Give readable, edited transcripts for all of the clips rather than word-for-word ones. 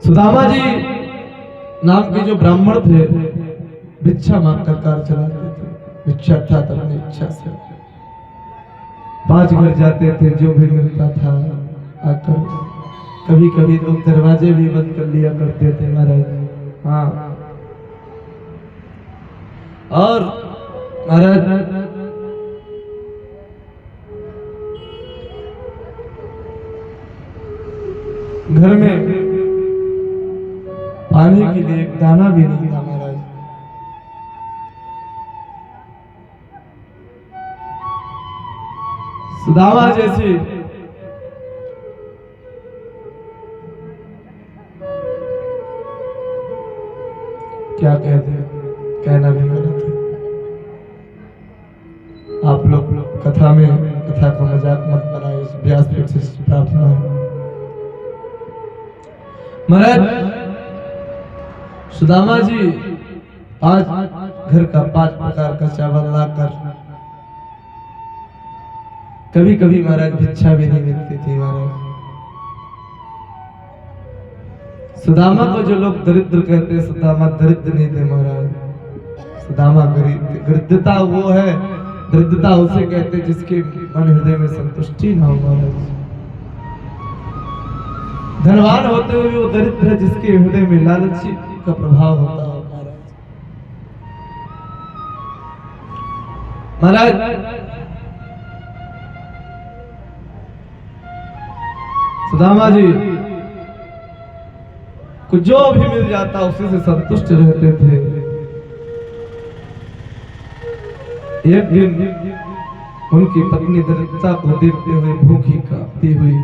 सुदामा जी नाम के जो ब्राह्मण थे भिक्षा मांगकर कार चलाते थे। भिक्षा था तो अपनी इच्छा से 5 घर जाते थे, जो भी मिलता था आकर। कभी कभी लोग दरवाजे भी बंद कर लिया करते थे महाराज। हाँ, और महाराज घर में पानी के लिए एक दाना भी नहीं था महाराज। सुदामा जैसी क्या कहते हैं, कहना भी गलत है। आप लोग कथा में कथा का मजाक मत बनाए, इस व्यासपीठ से प्रार्थना है। महाराज सुदामा जी 5 घर का 5 प्रकार का चावल लाकर, कभी कभी महाराज भिक्षा भी नहीं मिलती थी महाराज। सुदामा को जो लोग दरिद्र कहते, सुदामा दरिद्र नहीं थे महाराज। सुदामा गरीब थे। दरिद्रता वो है, दरिद्रता उसे कहते जिसके मन हृदय में संतुष्टि ना हो महाराज। धनवान होते हुए वो दरिद्र है जिसके हृदय में लालची का प्रभाव होता है महाराज। सुदामा जी को जो भी मिल जाता उसी से संतुष्ट रहते थे। एक दिन उनकी पत्नी दरिद्रता को देखते हुए भूखी कांपती हुई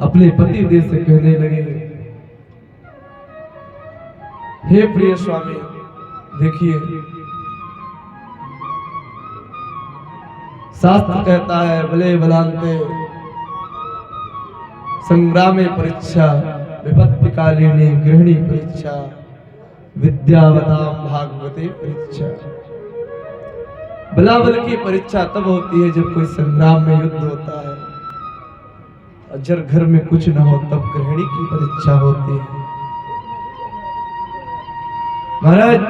अपने पति देव से कहने लगे, हे प्रिय स्वामी, देखिए शास्त्र कहता है बले बलांते संग्रामे परीक्षा विपत्ति कालिनी गृहिणी परीक्षा विद्यावताम भागवते परीक्षा। बलाबल की परीक्षा तब होती है जब कोई संग्राम में युद्ध होता है, और जब घर में कुछ न हो तब गृहिणी की परीक्षा होती है महाराज।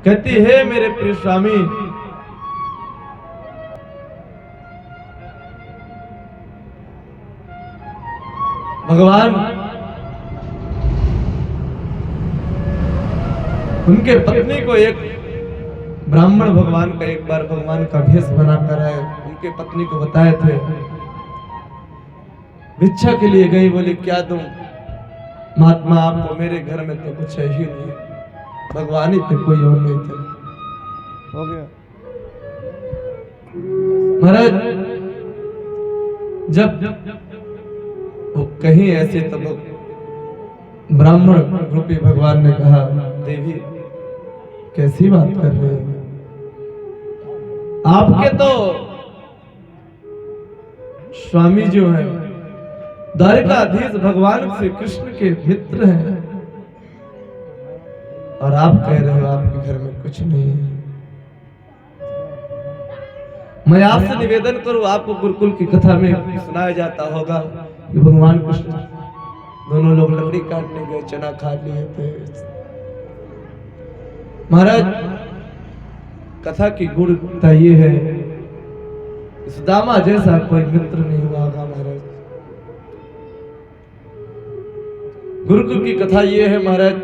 कहती है मेरे प्रिय स्वामी, भगवान उनके पत्नी को एक ब्राह्मण भगवान का एक बार भगवान का भेष बनाकर आए। उनके पत्नी को बताए थे, भिक्षा के लिए गई, बोली क्या दूं महात्मा आपको, मेरे घर में तो कुछ है ही नहीं, भगवान ही थे, कोई और नहीं थे। हो गया महाराज। जब वो कहीं ऐसे तब ब्राह्मण रूपी भगवान ने कहा, देवी कैसी बात कर रहे हैं, आपके तो स्वामी जो है द्वारिकाधीश भगवान श्री कृष्ण के मित्र हैं, और आप कह रहे हो आपके घर में कुछ नहीं है। मैं आपसे निवेदन करूं, आपको गुरुकुल की कथा में सुनाया जाता होगा कि भगवान कृष्ण दोनों लोग लकड़ी काटने गए, चना खा लिए थे महाराज। कथा की गुणता ये है, सुदामा जैसा कोई मित्र नहीं हुआ महाराज। गुरुकुल की कथा ये है महाराज,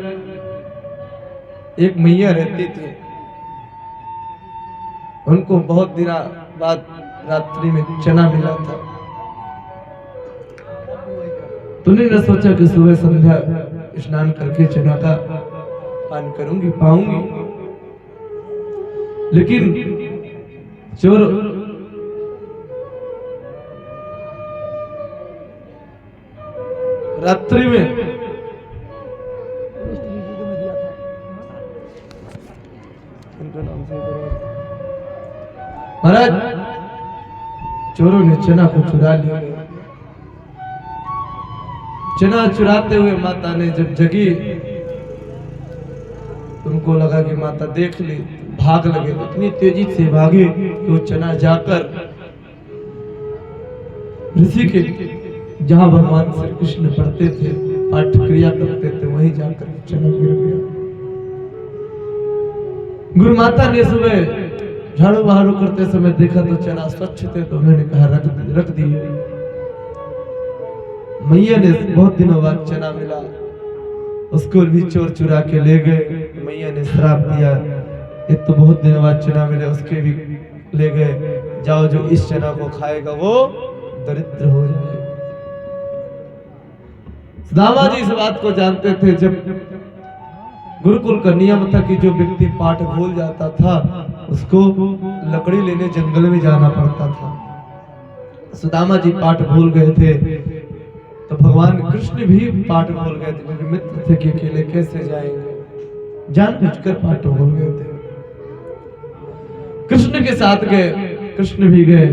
एक मैया रहती थी, उनको बहुत दिन बाद रात्रि में चना मिला था। तूने न सोचा कि सुबह संध्या स्नान करके चना का पान करूंगी, पाऊंगी, लेकिन चोर रात्रि में महाराज चोरों ने चना को चुरा लिया। चना चुराते हुए माता ने जब जगी, उनको लगा कि माता देख ली, भाग लगे। इतनी तेजी से भागे कि वो चना जाकर ऋषि के जहां भगवान श्री कृष्ण पढ़ते थे पाठ क्रिया करते थे वहीं जाकर चना गिर गया। गुरु माता ने सुबह झाड़ू बहारू करते समय देखा तो चना स्वच्छ थे, तो उन्होंने कहा रख दिए। मैया ने बहुत दिनों बाद चना मिला, उसको भी चोर चुरा के ले गए। मैया ने श्राप दिया, ये तो बहुत दिनों बाद चना मिले, उसके भी ले गए। जाओ, जो इस चना को खाएगा वो दरिद्र हो जाए। सुदामा जी इस बात को जानते थे। जब गुरुकुल का नियम था कि जो व्यक्ति पाठ भूल जाता था उसको लकड़ी लेने जंगल में जाना पड़ता था। सुदामा जी पाठ भूल गए थे, तो भगवान कृष्ण भी पाठ भूल गए थे, क्योंकि मित्र थे कि अकेले कैसे जाएंगे, जानबूझकर पाठ भूल गए थे। कृष्ण के साथ गए, कृष्ण भी गए।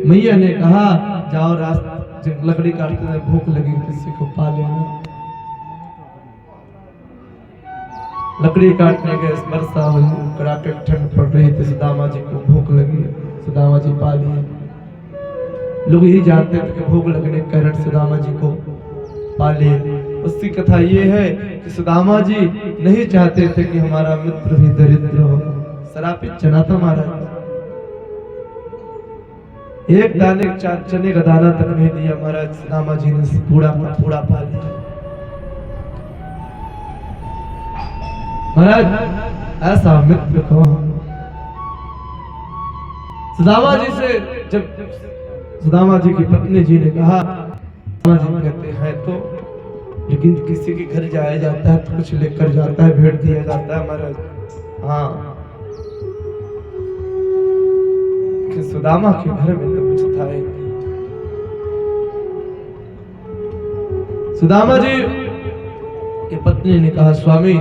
मैया ने कहा जाओ, रास्ते लकड़ी काटते समय भूख लगी, किसी को पा लेना। लकड़ी काटने गए, वर्षा हुई, कड़ाके ठंड पड़ रही थी, सुदामा जी को भूख लगी, सुदामा जी पा लिए। लोग यही जानते थे कि भूख लगने के कारण सुदामा जी को पा लिए। उसकी कथा ये है कि सुदामा जी नहीं चाहते थे कि हमारा मित्र भी दरिद्र हो। शरापित चना था महाराज, एक दाने चने का दाना तक नहीं दिया महाराज। सुदामा जी ने पूरा का पूरा पा लिया। महाराज ऐसा मित्र कौन? सुदामा जी से जब सुदामा जी की पत्नी जी ने कहा, सुदामा जी कहते हैं तो, लेकिन किसी के घर जाया जाता है तो कुछ लेकर जाता है, भेंट दिया जाता है महाराज। हाँ, कि सुदामा के घर में तो कुछ था ही नहीं। सुदामा जी की पत्नी ने कहा, स्वामी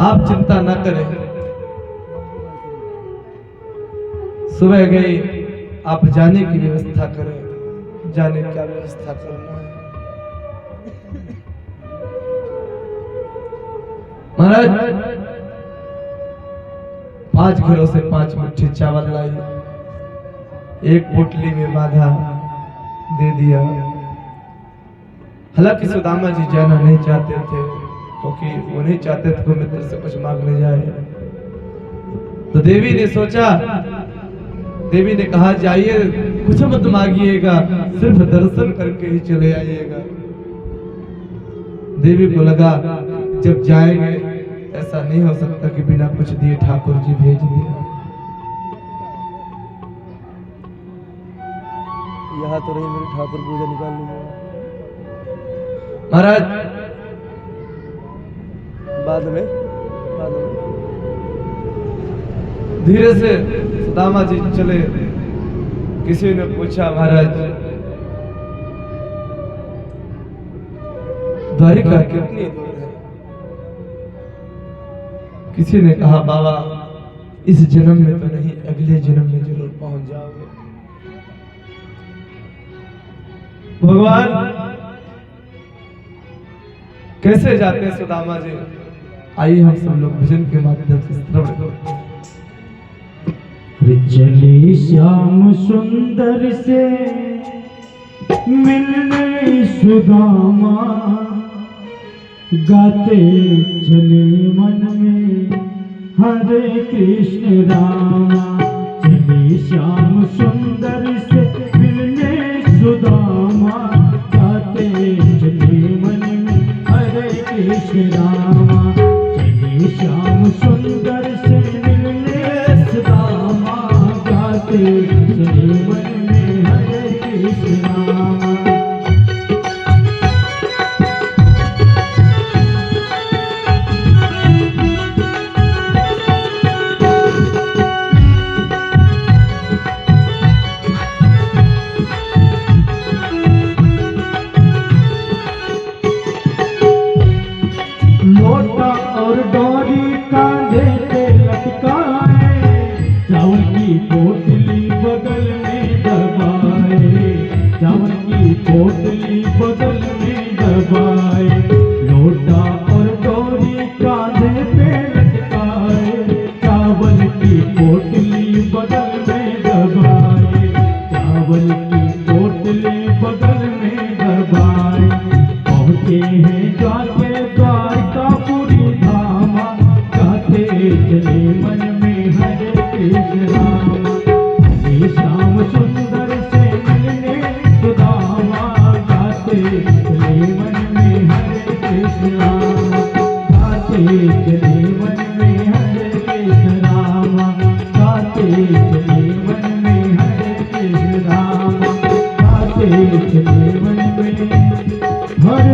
आप चिंता न करें, सुबह गई, आप जाने की व्यवस्था करें। जाने क्या व्यवस्था करना है महाराज? 5 घरों से 5 मुट्ठी चावल लाई, एक पोटली में बांधा, दे दिया। हालांकि सुदामा जी जाना नहीं चाहते थे, क्योंकि वो नहीं चाहते थे कि मित्र से कुछ मांगने जाए। तो देवी ने सोचा, देवी ने कहा जाइए, कुछ मत मांगिएगा, सिर्फ दर्शन करके ही चले आइएगा। देवी को लगा जब जाएंगे ऐसा नहीं हो सकता कि बिना कुछ दिए ठाकुर जी भेज दिया। यहाँ तो रही मेरी ठाकुर पूजा निकाल ली महाराज। बाद में धीरे से सुदामा जी चले। किसी ने पूछा, महाराज द्वारिका कितनी दूर है? किसी ने कहा, बाबा इस जन्म में तो नहीं, अगले जन्म में जरूर पहुंच जाओगे। भगवान कैसे जाते सुदामा जी? आइए हम सब लोग भजन के माध्यम से श्रवण करते हैं। चले श्याम सुंदर से मिलने सुदामा, गाते चले मन में हरे कृष्ण रामा। चले श्याम सुंदर से मिलने सुदामा, गाते चले मन में हरे कृष्ण रामा। चले श्याम सुंदर से मिलने सुदामा, गाते चले मन में हरे कृष्ण रामा। पोटली बगल में दबाए, लोटा और डोरी कांधे पे लटकाए। चावल की पोटली बगल में दबाए, चावल की पोटली बगल में दबाए। पहुँच चलते हैं जाके द्वारकापुरी धामा, गाते चले मन में हरे कृष्ण राम। ये श्याम सुंदर से मिलने सुदामा, गाते चले मन में हरे कृष्ण राम, गाते चले मन में हरे कृष्ण राम, गाते चले मन में हरे कृष्ण राम, गाते चले मन में हरे कृष्ण राम।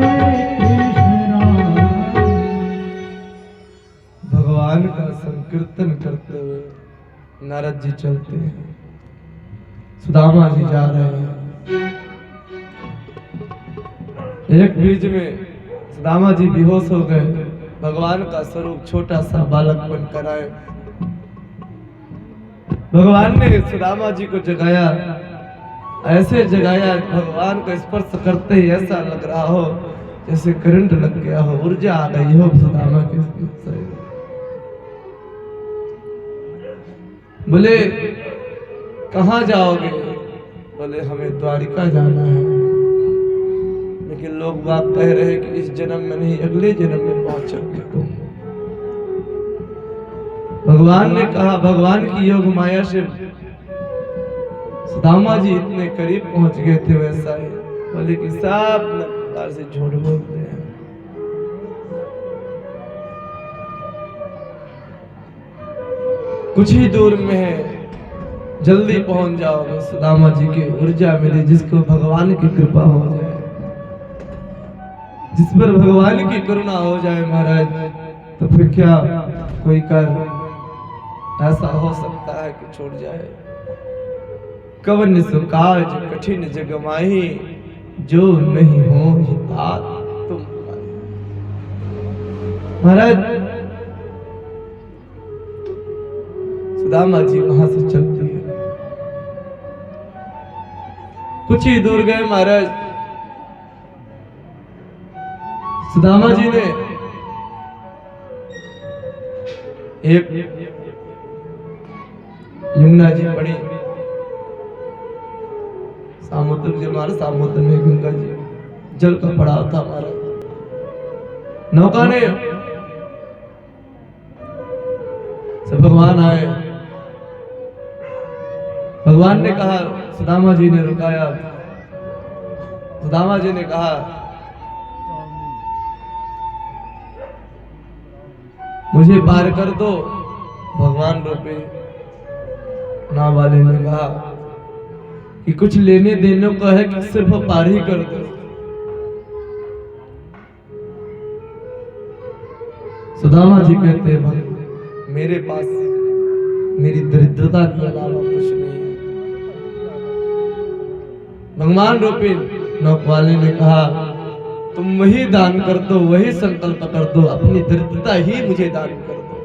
भगवान का संकीर्तन करते हुए नारद जी चलते हैं, सुदामा जी जा रहे हैं। एक बीच में सुदामा जी बेहोश हो गए, भगवान का स्वरूप छोटा सा बालक बनकर आए। भगवान ने सुदामा जी को जगाया, ऐसे जगाया भगवान को स्पर्श करते ही ऐसा लग रहा हो जैसे करंट लग गया हो, ऊर्जा आ गई हो सुदामा के शरीर। बोले कहाँ जाओगे? बोले हमें द्वारिका जाना है, लेकिन लोग बात कह रहे हैं कि इस जन्म में नहीं अगले जन्म में पहुंचोगे तुम। भगवान ने कहा, भगवान की योग माया से सुदामा जी इतने करीब पहुंच गए थे वैसा ही। बोले कि सब प्रकार से झूठ बोलते हैं। कुछ ही दूर में है, जल्दी पहुंच जाओगे। सुदामा जी की ऊर्जा मिली, जिसको भगवान की कृपा हो जाए, जिस पर भगवान की करुणा हो जाए महाराज, तो फिर क्या कोई कर ऐसा हो सकता है कि छूट जाए। कवन सो काज कठिन जग माही, जो नहीं हो हितात तुम। महाराज सुदामा जी वहां से चलती है, कुछ ही दूर गए महाराज। सुदामा जी ने एक यमुना जी पड़ी, समुद्र जो हमारे समुद्र में गंगा जी जल का पड़ाव था हमारा। नौका ने सब भगवान आए, भगवान ने कहा, सुदामा जी ने रुकाया। सुदामा जी ने कहा मुझे पार कर दो। भगवान रूपी नाव वाले ने कहा कि कुछ लेने देने को है कि सिर्फ पार ही कर दो। सुदामा जी कहते हैं मेरे पास मेरी दरिद्रता के अलावा कुछ नहीं है। भगवान रूपी नौक वाले ने कहा तुम वही दान कर दो, वही संकल्प कर दो, अपनी दरिद्रता ही मुझे दान कर दो।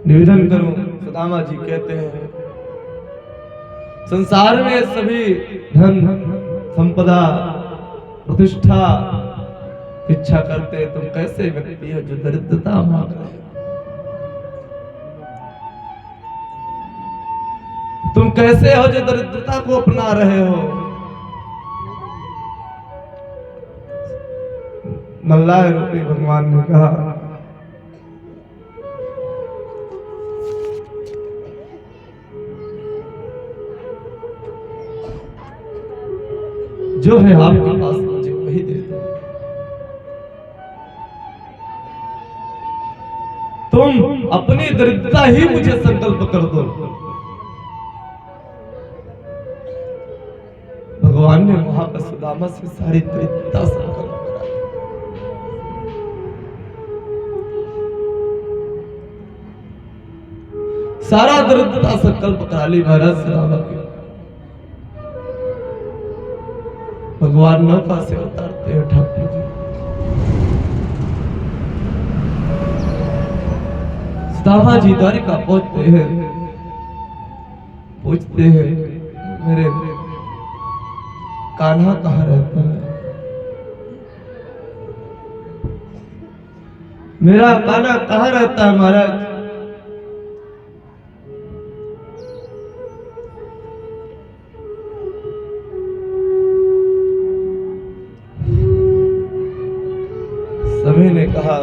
निवेदन करूं, सुदामा जी कहते हैं संसार में सभी धन संपदा प्रतिष्ठा इच्छा करते, तुम कैसे व्यक्ति हो जो दरिद्रता मांग रहे हो? तुम कैसे हो जो दरिद्रता को अपना रहे हो? मल्लाह रूपी भगवान ने कहा जो है आपके पास मुझे वही दे दो। तुम अपनी दरिद्रता ही मुझे संकल्प कर दो। भगवान ने वहां पर सुदामा से सारी दरिद्रता संकल्प करा। सारा दरिद्रता संकल्प करा ली महाराज सुदामा के। भगवान नौका से उतारते हैं ठाकुर जी। सुदामा जी द्वारिका पहुंचते हैं, पूछते हैं मेरे कान्हा कहाँ रहता है? मेरा कान्हा कहाँ रहता है महाराज? जोहे ने कहा,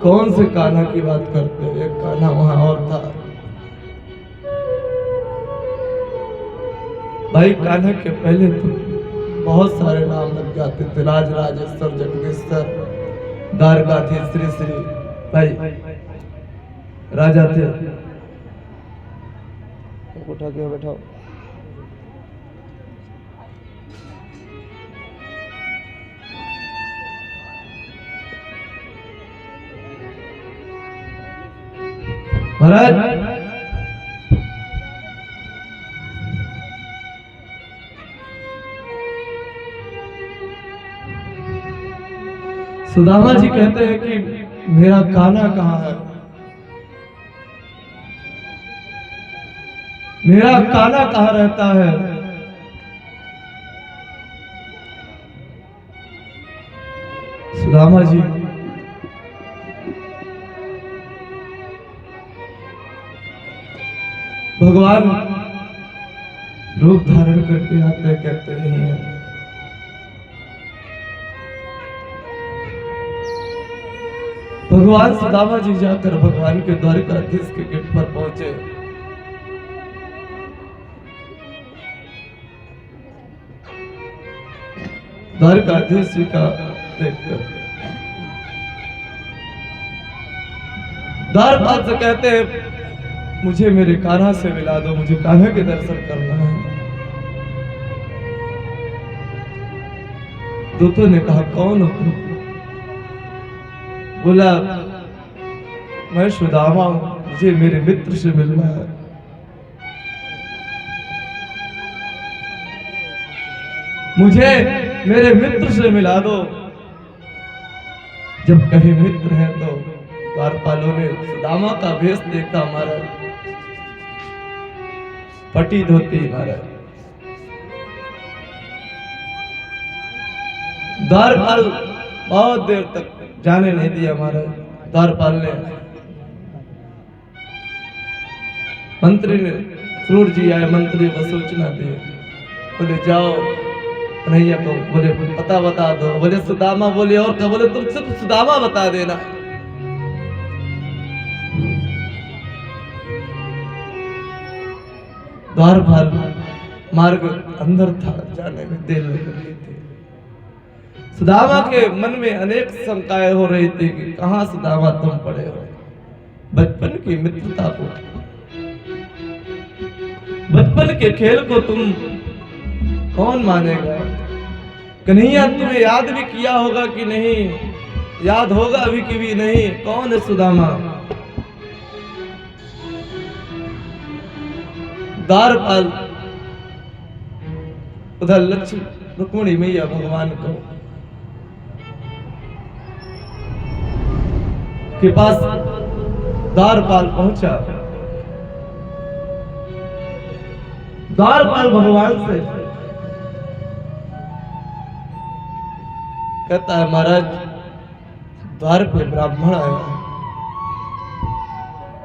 कौन से कान्हा की बात करते हो? एक कान्हा वहां और था। भाई कान्हा के पहले तो बहुत सारे नाम लग जाते थे, राज राजेश्वर, जगदीश्वर, द्वारकाधीश, श्री श्री। भाई राजा थे। उठा के बैठाओ। महाराज सुदामा जी कहते हैं कि मेरा कान्हा कहाँ है? मेरा कान्हा कहाँ रहता है? सुदामा जी भगवान रूप धारण करके आते, कहते नहीं है। भगवान सुदामा जी जाकर भगवान के द्वारकाधीश के गेट पर पहुंचे। द्वारकाधीश जी का देखकर द्वारपाल से कहते हैं, मुझे मेरे कान्हा से मिला दो, मुझे कान्हा के दर्शन करना है। दूतों ने कहा, कौन हो तुम? बोला, मैं सुदामा हूं, मुझे मेरे मित्र से मिलना है। मुझे मेरे मित्र से मिला दो। जब कहीं मित्र है तो द्वारपालों ने सुदामा का वेश देखा, हमारा फटी धोती, महाराज द्वारपाल बहुत देर तक जाने नहीं दिया। महाराज द्वारपाल ने, मंत्री ने, क्रूर जी आए, मंत्री को सूचना दी, बोले जाओ कन्हैया को, बोले पता बता दो। बोले सुदामा। बोले और क्या? बोले तुम सिर्फ सुदामा बता देना। द्वारपाल मार्ग अंदर था, जाने में देर लग रही थी। सुदामा के मन में अनेक शंकाएं हो रही थी कि कहां सुदामा तुम पड़े हो। बचपन की मित्रता को, बचपन के खेल को तुम कौन मानेगा? कन्हैया तुम्हें याद भी किया होगा कि नहीं, याद होगा अभी कि भी नहीं। कौन है सुदामा? द्वारपाल उधर लक्ष्मी रुक्मिणी मैया भगवान को के पास द्वारपाल पहुंचा। द्वारपाल भगवान से कहता है, महाराज द्वार पे ब्राह्मण आया।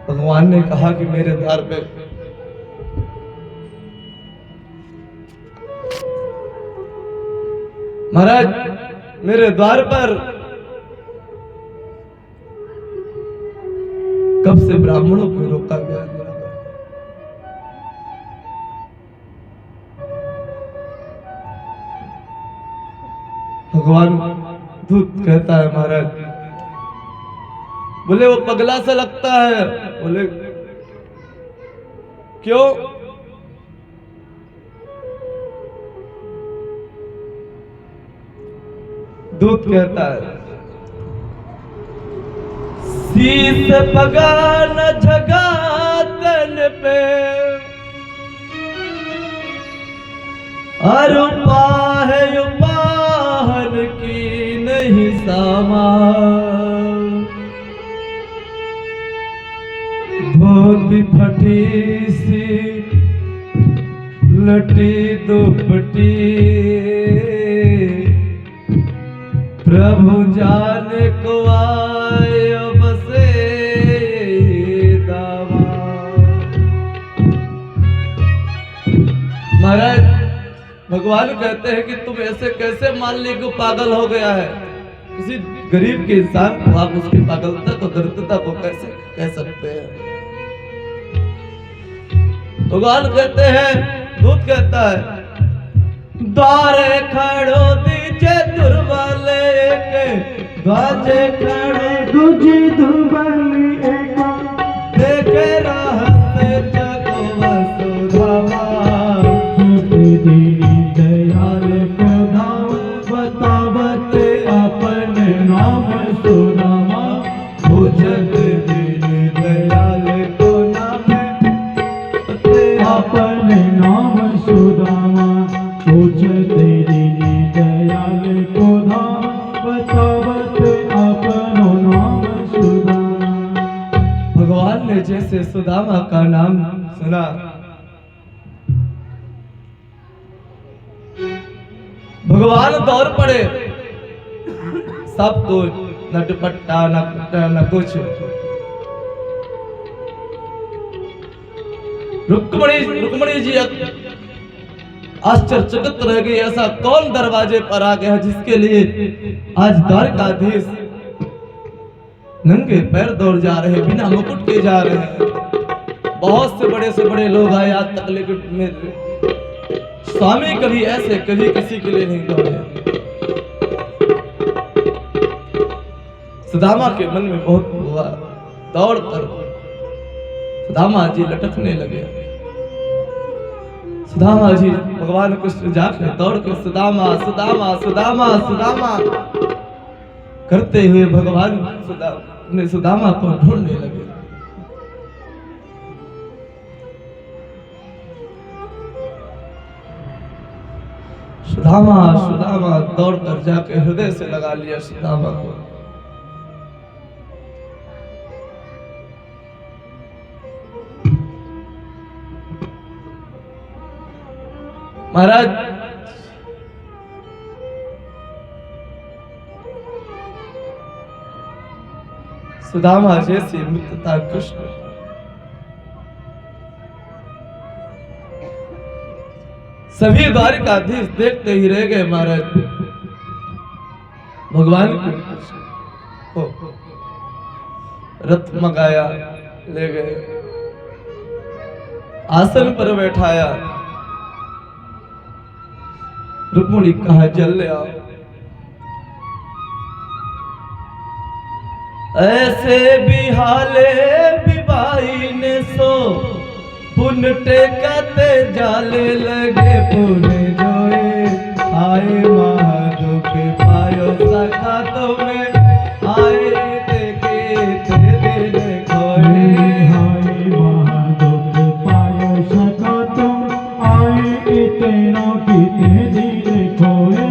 भगवान ने कहा कि मेरे द्वार पे महाराज मेरे द्वार पर कब से ब्राह्मणों को रोका गया? भगवान दूत कहता है, महाराज बोले वो पगला सा लगता है। बोले क्यों? दूत कहता है, शीस पगान झगातन पे अरुपाह उपाहन की नहीं सामा। धोती फटी सी लटी दुपटी प्रभु जाने को आए बसे दावा। महाराज भगवान कहते हैं कि तुम ऐसे कैसे मान ली कि पागल हो गया है? किसी गरीब के इंसान को आप उसकी पागलता को दरिद्रता को कैसे कह सकते हैं? भगवान कहते हैं, दूत कहता है, द्वारे खड़ो दीजे दुर्बले के, द्वाजे खड़े तुझे दुर्बली एक देखे रहते जगो वसुधामा, दीनी दयाल को नाम बतावत अपन नाम सुदामा। पूजत दीन दयाल को नाम अपन नाम सुदामा, पूजत दीनी दयाल को नाम बतावत अपन नाम सुदामा। भगवान ने जैसे सुदामा का नाम सुना, भगवान दौड़ पड़े। सब कुछ न दुपट्टा न कुट्टा न कुछ। रुक्मणी जी आश्चर्यचकित रह गई, ऐसा कौन दरवाजे पर आ गया जिसके लिए आज द्वारकाधीश नंगे पैर दौड़ जा रहे हैं, बिना मुकुट के जा रहे हैं। बहुत से बड़े लोग आए आज तक, लेकिन स्वामी कभी ऐसे कभी किसी के लिए नहीं दौड़े। सुदामा के मन में बहुत हुआ, दौड़ कर सुदामा जी लटकने लगे। सुदामा जी भगवान कृष्ण जाके दौड़ के सुदामा सुदामा सुदामा सुदामा करते हुए भगवान सुदामा को ढूंढने लगे। सुदामा सुदामा दौड़ कर जाके हृदय से लगा लिया सुदामा को। महाराज सुदामा जैसी मित्रता कृष्ण सभी द्वारिकाधीश देखते ही रह गए। महाराज भगवान को रथ मंगाया, ले गए, आसन पर बैठाया। रुक्मिणी कहा जल ले आओ। ऐसे बिहाले बिबाई ने सो पुन टेकते जाले लगे पुने जोए। आए महादुख पायो सखा तुम्हें, आए देखे ते दिल खोए। हाय महादुख पायो सखा तुम, आए इतना कितने दिल खोए।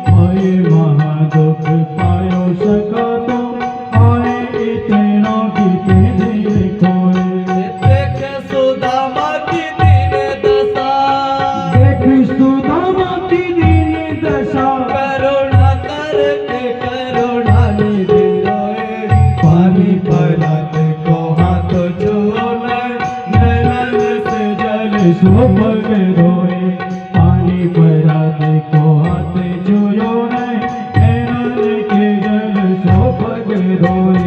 हाय महादुख पायो सखा तुम, आए इतना कितने दिल खोए। देख सुदामा की दीन दशा, देख सुदामा की दीन दशा, करुणा करके करुणा निधि रोए। पानी पलट को हाथ छूने, नैनन से जल सोपग रोए। पानी परात को हाथ छुयो नहीं, नैनन के जल सोपग रोए।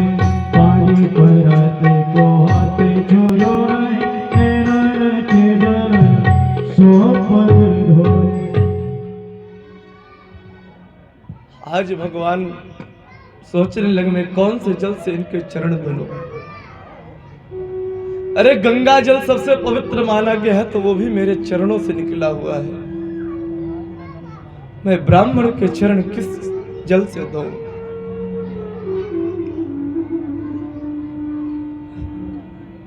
पानी परात को हाथ छुयो नहीं, नैनन के जल सोपग रोए। आज भगवान सोचने लगे मैं कौन से जल से इनके चरण धुलूं। अरे गंगा जल सबसे पवित्र माना गया है, तो वो भी मेरे चरणों से निकला हुआ है। मैं ब्राह्मण के चरण किस जल से दूं?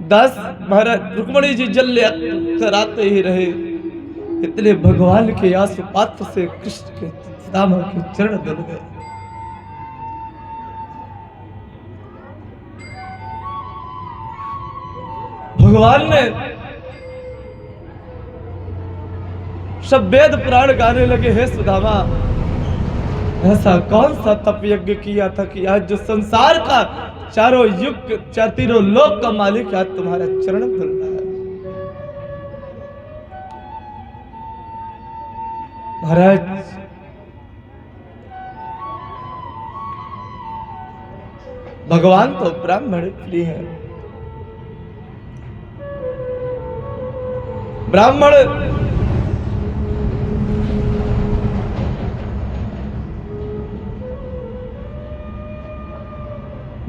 दास महाराज रुक्मिणी जी जल ले कर आते ही रहे। इतने भगवान के आंसू पात्र से कृष्ण के सुदामा के चरण धुल गए। भगवान ने सब वेद पुराण गाने लगे, हे सुदामा ऐसा कौन सा तप यज्ञ किया था कि आज जो संसार का चारों युग तीनों लोक का मालिक आज तुम्हारा चरण धुल रहा है। महाराज भगवान तो ब्राह्मण प्रिय है। ब्राह्मण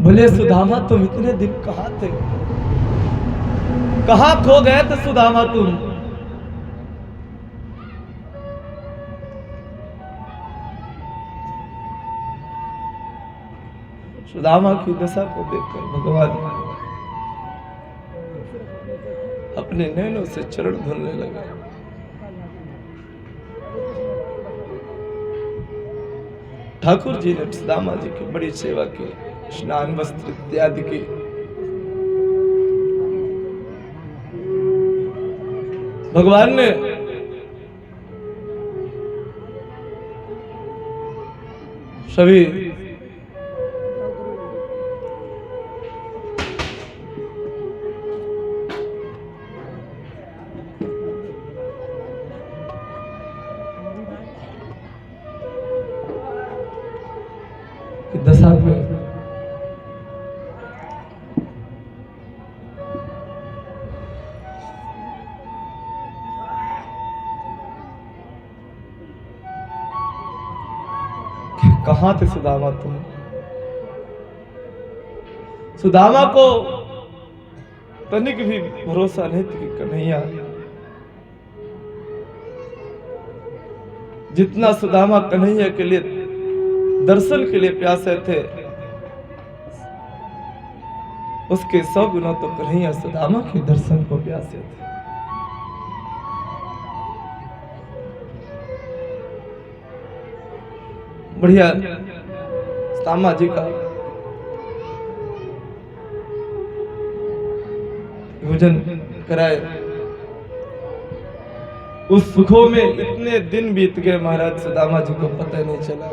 बोले सुदामा तुम इतने दिन कहां थे, कहां खो गए थे सुदामा तुम? सुदामा की दशा को देखकर भगवान अपने नैनों से चरण धुलने लगे। ठाकुर जी ने सुदामा जी की बड़ी सेवा की, स्नान वस्त्र इत्यादि की। भगवान ने सभी दशा में कहां थे सुदामा तुम? सुदामा को तनिक भी भरोसा नहीं था कि कन्हैया जितना सुदामा कन्हैया के लिए दर्शन के लिए प्यासे थे, उसके 100 गुना तो कन्हैया सुदामा के दर्शन को प्यासे थे। बढ़िया सुदामा जी का भोजन कराए। उस सुखों में इतने दिन बीत गए महाराज, सुदामा जी को पता नहीं चला।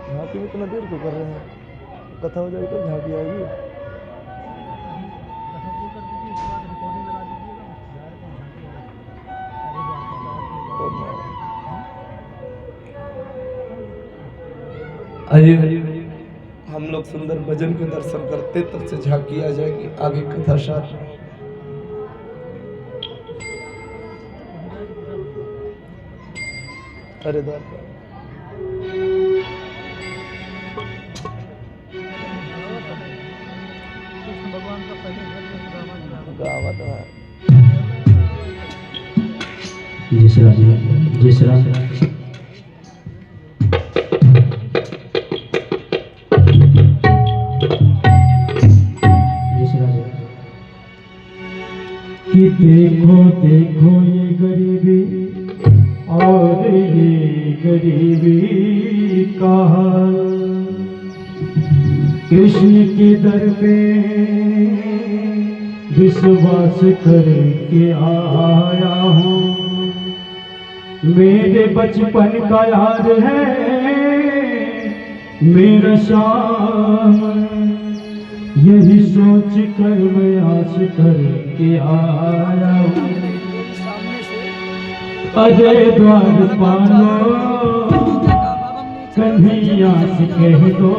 झांकी में इतना देर को कर रहे हैं, कथा हो जाएगी तो झांकी आएगी। आइए हम लोग सुंदर भजन के दर्शन करते, तब से झांकी आ जाएगी, आगे कथा साथ। अरे कि देखो देखो ये गरीबी और ये गरीबी का कृष्ण के दर पे विश्वास करके आया हूँ। मेरे बचपन का यार है मेरा श्याम, यही सोच कर मैं आस करके आया हूँ। अजय द्वार पालो कन्हैया से कह दो,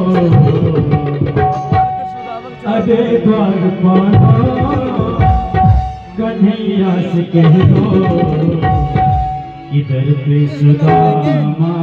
अजय द्वार पालो कन्हैया से कह दो, इधर पे सुदामा